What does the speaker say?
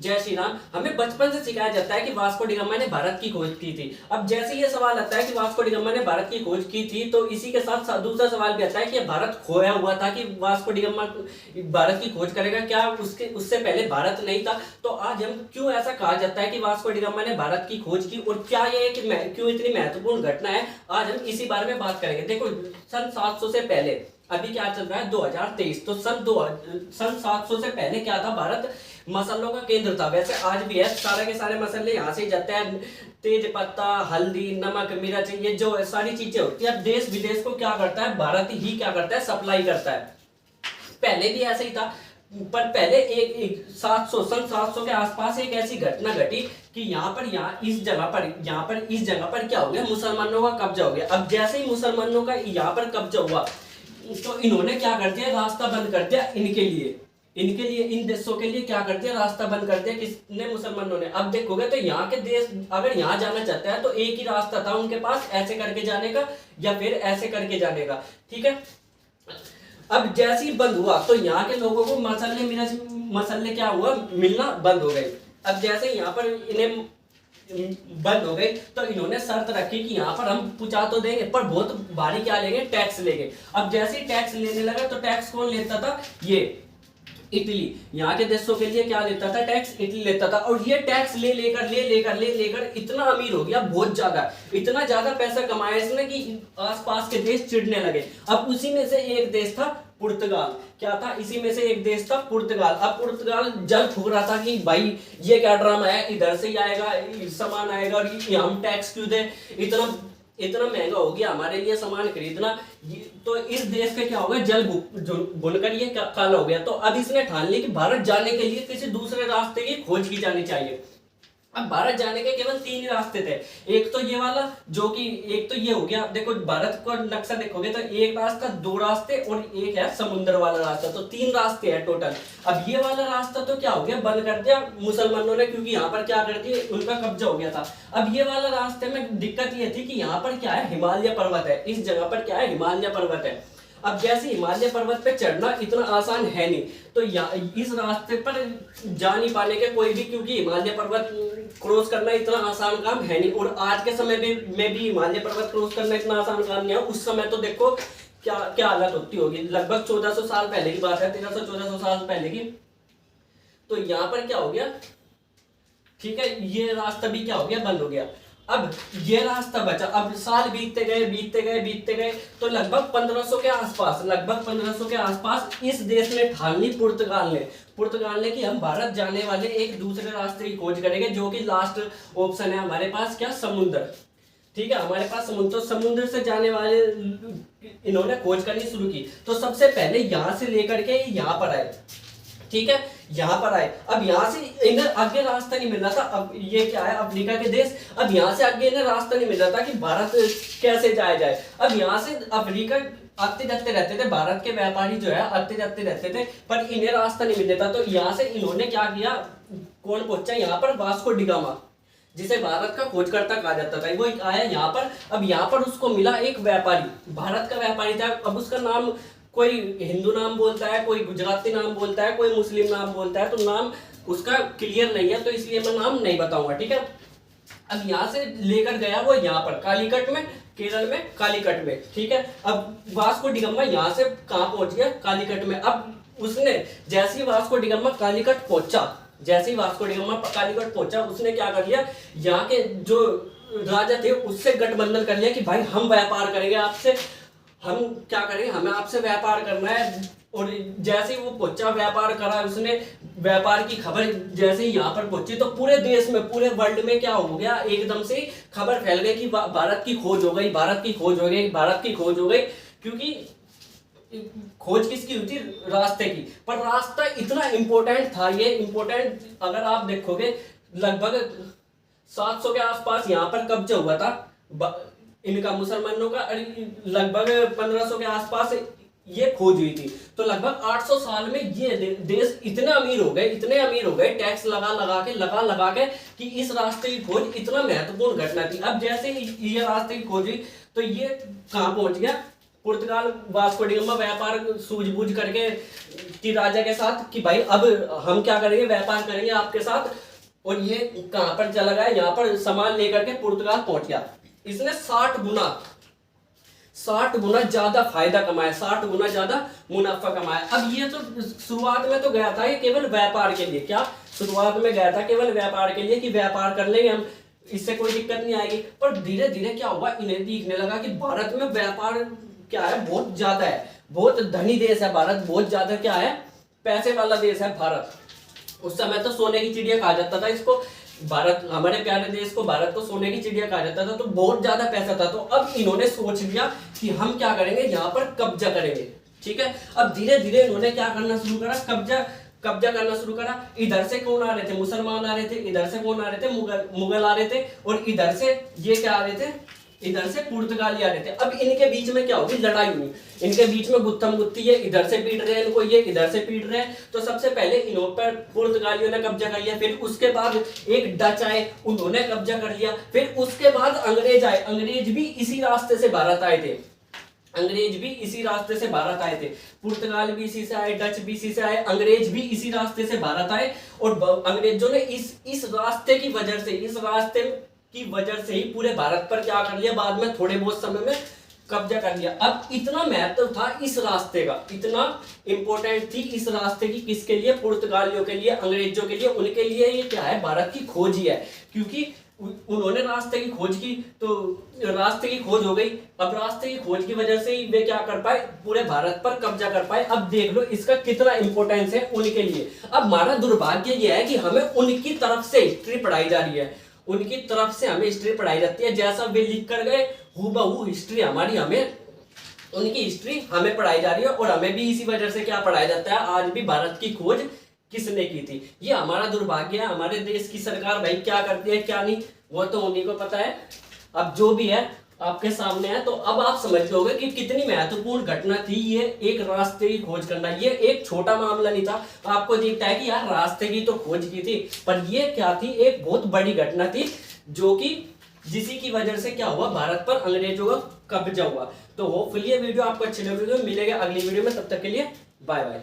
जय श्री राम। हमें बचपन से सिखाया जाता है कि वास्को डी गामा ने भारत की खोज की थी। अब जैसे ये सवाल आता है कि वास्को डी गामा ने भारत की खोज की थी, तो इसी के साथ दूसरा सवाल भी आता है कि भारत खोया हुआ था कि वास्को डी गामा भारत की खोज करेगा, क्या उससे पहले भारत नहीं था? तो आज हम क्यों ऐसा कहा जाता है कि वास्को डी गामा ने भारत की खोज की, और क्या ये क्यों इतनी महत्वपूर्ण घटना है, आज हम इसी बारे में बात करेंगे। देखो, सन 700 से पहले, अभी क्या चल रहा है 2023, तो सन 700 से पहले क्या था? भारत मसालों का केंद्र था। वैसे आज भी है, सारे के सारे मसाले यहाँ से जाते हैं। तेज पत्ता, हल्दी, नमक, मिर्च, ये जो सारी चीजें होती है, अब देश विदेश को क्या करता है? भारत ही क्या करता है? सप्लाई करता है। पहले भी ऐसे ही था, पर पहले एक 700 सन 700 के आसपास एक ऐसी घटना घटी कि यहाँ पर इस जगह पर क्या हो गया? मुसलमानों का कब्जा हो गया। अब जैसे ही मुसलमानों का यहाँ पर कब्जा हुआ, तो इन्होंने क्या कर दिया? रास्ता बंद कर दिया इनके लिए इन देशों के लिए क्या कर दिया? रास्ता बंद कर दिया। किसने? मुसलमानों ने। अब देखोगे तो यहाँ के देश अगर यहाँ जाना चाहते हैं तो एक ही रास्ता था उनके पास, ऐसे करके जाने का या फिर ऐसे करके जाने का। ठीक है, अब जैसे ही बंद हुआ तो यहाँ के लोगों को मसाले क्या हुआ? मिलना बंद हो गए। अब जैसे यहाँ पर इन्हें बंद हो गई, तो इन्होंने शर्त रखी कि यहाँ पर हम पहुंचा तो देंगे, पर बहुत भारी क्या लेंगे? टैक्स लेंगे। अब जैसे ही टैक्स लेने लगा, तो टैक्स कौन लेता था? ये इटली। यहाँ के देशों के लिए क्या लेता था? टैक्स इटली लेता था। और ये टैक्स ले लेकर इतना अमीर हो गया, बहुत ज्यादा, इतना ज्यादा पैसा कमाया इसने कि आसपास के देश चिढ़ने लगे। अब उसी में से एक देश था पुर्तगाल। क्या था? इसी में से एक देश था पुर्तगाल। अब पुर्तगाल जल फूक रहा था कि भाई ये क्या ड्रामा है, इधर से ही आएगा सामान आएगा और हम टैक्स क्यों दे? इतना महंगा हो गया हमारे लिए सामान खरीदना। तो इस देश का क्या होगा? जल बुनकर ये काला हो गया। तो अब इसने ठान लिया कि भारत जाने के लिए किसी दूसरे रास्ते की खोज की जानी चाहिए। अब भारत जाने के केवल 3 ही रास्ते थे। एक तो ये वाला, जो कि एक तो ये हो गया। देखो, भारत का नक्शा देखोगे तो एक रास्ता, 2 रास्ते और एक है समुद्र वाला रास्ता, तो 3 रास्ते हैं टोटल। अब ये वाला रास्ता तो क्या हो गया? बंद कर दिया मुसलमानों ने, क्योंकि यहाँ पर क्या कर दिया? उनका कब्जा हो गया था। अब ये वाला रास्ते में दिक्कत ये थी कि यहाँ पर क्या है? हिमालय पर्वत है। इस जगह पर क्या है? हिमालय पर्वत है। अब जैसे हिमालय पर्वत पे चढ़ना इतना आसान है नहीं, तो इस रास्ते पर जा नहीं पाने के कोई भी, क्योंकि हिमालय पर्वत क्रॉस करना इतना आसान काम है नहीं। और आज के समय में भी हिमालय पर्वत क्रॉस करना इतना आसान काम नहीं है। उस समय तो देखो क्या क्या हालत होती होगी। लगभग 1400 साल पहले की बात है, 1300-1400 साल पहले की। तो यहाँ पर क्या हो गया? ठीक है, ये रास्ता भी क्या हो गया? बंद हो गया। अब ये रास्ता बचा। अब साल बीतते गए, तो लगभग 1500 के आसपास इस देश ने ठान ली, पुर्तगाल ने कि हम भारत जाने वाले एक दूसरे रास्ते की खोज करेंगे, जो कि लास्ट ऑप्शन है हमारे पास। क्या? समुद्र। ठीक है, हमारे पास समुद्र। तो समुद्र से जाने वाले इन्होंने खोज करनी शुरू की। तो सबसे पहले यहां से लेकर के यहाँ पर आए। ठीक है, यहाँ पर आए। अब यहाँ से इन्हें आगे रास्ता नहीं मिल रहा था। अब ये क्या है? अफ्रीका के देश। अब यहाँ से आगे इन्हें रास्ता नहीं मिल रहा था कि भारत कैसे जाया जाए। अब यहाँ से अफ्रीका आते जाते रहते थे, भारत के व्यापारी जो है आते जाते रहते थे, पर इन्हें रास्ता नहीं मिल रहा था। तो यहाँ से इन्होंने क्या किया? कौन पहुंचा यहाँ पर? वास्को डी गामा, जिसे भारत का खोजकर्ता कहा जाता था, वो आया यहाँ पर। अब यहाँ पर उसको मिला एक व्यापारी, भारत का व्यापारी था। अब उसका नाम, कोई हिंदू नाम बोलता है, कोई गुजराती नाम बोलता है, कोई मुस्लिम नाम बोलता है, तो नाम उसका क्लियर नहीं है, तो इसलिए मैं नाम नहीं बताऊंगा। ठीक है, अब यहाँ से लेकर गया वो यहाँ पर कालीकट में, केरल में कालीकट में। ठीक है, अब वास्को डी गामा यहाँ से कहाँ पहुंच गया? कालीकट में। अब उसने जैसे ही वास्को डी गामा कालीकट पहुंचा, उसने क्या कर लिया? यहाँ के जो राजा थे उससे गठबंधन कर लिया कि भाई हम व्यापार करेंगे आपसे, हम क्या करेंगे, हमें आपसे व्यापार करना है। और जैसे ही वो पहुंचा, व्यापार करा उसने, व्यापार की खबर जैसे ही यहाँ पर पहुंची, तो पूरे देश में, पूरे वर्ल्ड में क्या हो गया? एकदम से खबर फैल गई कि भारत की खोज हो गई, भारत की खोज हो गई। क्योंकि खोज किसकी हुई थी? रास्ते की। पर रास्ता इतना इंपॉर्टेंट था, ये इंपॉर्टेंट, अगर आप देखोगे लगभग 700 के आसपास यहाँ पर कब्जा हुआ था इनका, मुसलमानों का। लगभग 1500 के आसपास ये खोज हुई थी। तो लगभग 800 साल में ये देश इतने अमीर हो गए, टैक्स लगा के कि इस रास्ते की खोज इतना महत्वपूर्ण घटना थी। अब जैसे ये रास्ते की खोज हुई, तो ये कहाँ पहुंच गया? पुर्तगाल वास्को डी गामा व्यापार सूझबूझ करके कि राजा के साथ कि भाई अब हम क्या करेंगे, व्यापार करेंगे आपके साथ। और ये कहां पर चला गया, यहाँ पर सामान लेकर के पुर्तगाल पहुंच गया। इसने 60 गुना ज्यादा फायदा कमाया, 60 गुना ज्यादा मुनाफा कमाया। अब ये तो शुरुआत में तो गया था ये केवल व्यापार के लिए, क्या शुरुआत में गया था केवल व्यापार के लिए कि व्यापार कर लेंगे हम, इससे कोई दिक्कत नहीं आएगी। पर धीरे धीरे क्या हुआ, इन्हें दिखने लगा कि भारत में व्यापार क्या है, बहुत ज्यादा है, बहुत धनी देश है भारत, बहुत ज्यादा क्या है, पैसे वाला देश है भारत। उस समय तो सोने की चिड़िया कहा जाता था इसको, भारत, हमारे प्यारे देश को भारत को सोने की चिड़िया कहा जाता था, तो बहुत ज्यादा पैसा था। तो अब इन्होंने सोच लिया कि हम क्या करेंगे, यहाँ पर कब्जा करेंगे। ठीक है, अब धीरे धीरे इन्होंने क्या करना शुरू करा, कब्जा करना शुरू करा। इधर से कौन आ रहे थे, मुसलमान आ रहे थे, इधर से कौन आ रहे थे, मुगल आ रहे थे, और इधर से ये क्या आ रहे थे, इधर से पुर्तगाली आ रहे थे। अब इनके बीच में क्या होगी, लड़ाई हुई, इनके बीच में गुत्थम गुत्ती है, इधर से पीट रहे हैं इनको, ये इधर से पीट रहे हैं। तो सबसे पहले इन्हों पर पुर्तगालियों ने कब्जा कर लिया, फिर उसके बाद एक डच आए, उन्होंने कब्जा कर लिया, फिर उसके बाद अंग्रेज आए, अंग्रेज भी इसी रास्ते से भारत आए थे, अंग्रेज भी इसी रास्ते से भारत आए थे, पुर्तगाल भी इसी से आए, डच भी इसी से आए, अंग्रेज भी इसी रास्ते से भारत आए। और अंग्रेजों ने इस रास्ते की वजह से, इस रास्ते की वजह से ही पूरे भारत पर क्या कर लिया, बाद में थोड़े बहुत समय में कब्जा कर लिया। अब इतना महत्व था इस रास्ते का, इतना इंपॉर्टेंट थी इस रास्ते की, किसके लिए, पुर्तगालियों के लिए, अंग्रेजों के लिए, उनके लिए ये क्या है, भारत की खोज ही है। क्योंकि उन्होंने रास्ते की खोज की, तो रास्ते की खोज हो गई। अब रास्ते की खोज की वजह से ही वे क्या कर पाए, पूरे भारत पर कब्जा कर पाए। अब देख लो इसका कितना इंपॉर्टेंस है उनके लिए। अब हमारा दुर्भाग्य यह है कि हमें उनकी तरफ से हिस्ट्री पढ़ाई जा रही है, उनकी तरफ से हमें हिस्ट्री पढ़ाई जाती है, जैसा वे लिख कर गए हूबहू हिस्ट्री हमारी, हमें उनकी हिस्ट्री हमें पढ़ाई जा रही है। और हमें भी इसी वजह से क्या पढ़ाया जाता है, आज भी भारत की खोज किसने की थी। ये हमारा दुर्भाग्य है। हमारे देश की सरकार भाई क्या करती है क्या नहीं, वो तो उन्हीं को पता है। अब जो भी है आपके सामने है, तो अब आप समझ लोगे कि कितनी महत्वपूर्ण घटना थी ये, एक रास्ते की खोज करना। ये एक छोटा मामला नहीं था, आपको दिखता है कि यार रास्ते की तो खोज की थी, पर ये क्या थी, एक बहुत बड़ी घटना थी, जो कि जिसी की वजह से क्या हुआ, भारत पर अंग्रेजों का कब्जा हुआ। तो होपफुली ये वीडियो आपको अच्छी लगी, मिलेगा अगली वीडियो में, तब तक के लिए बाय बाय।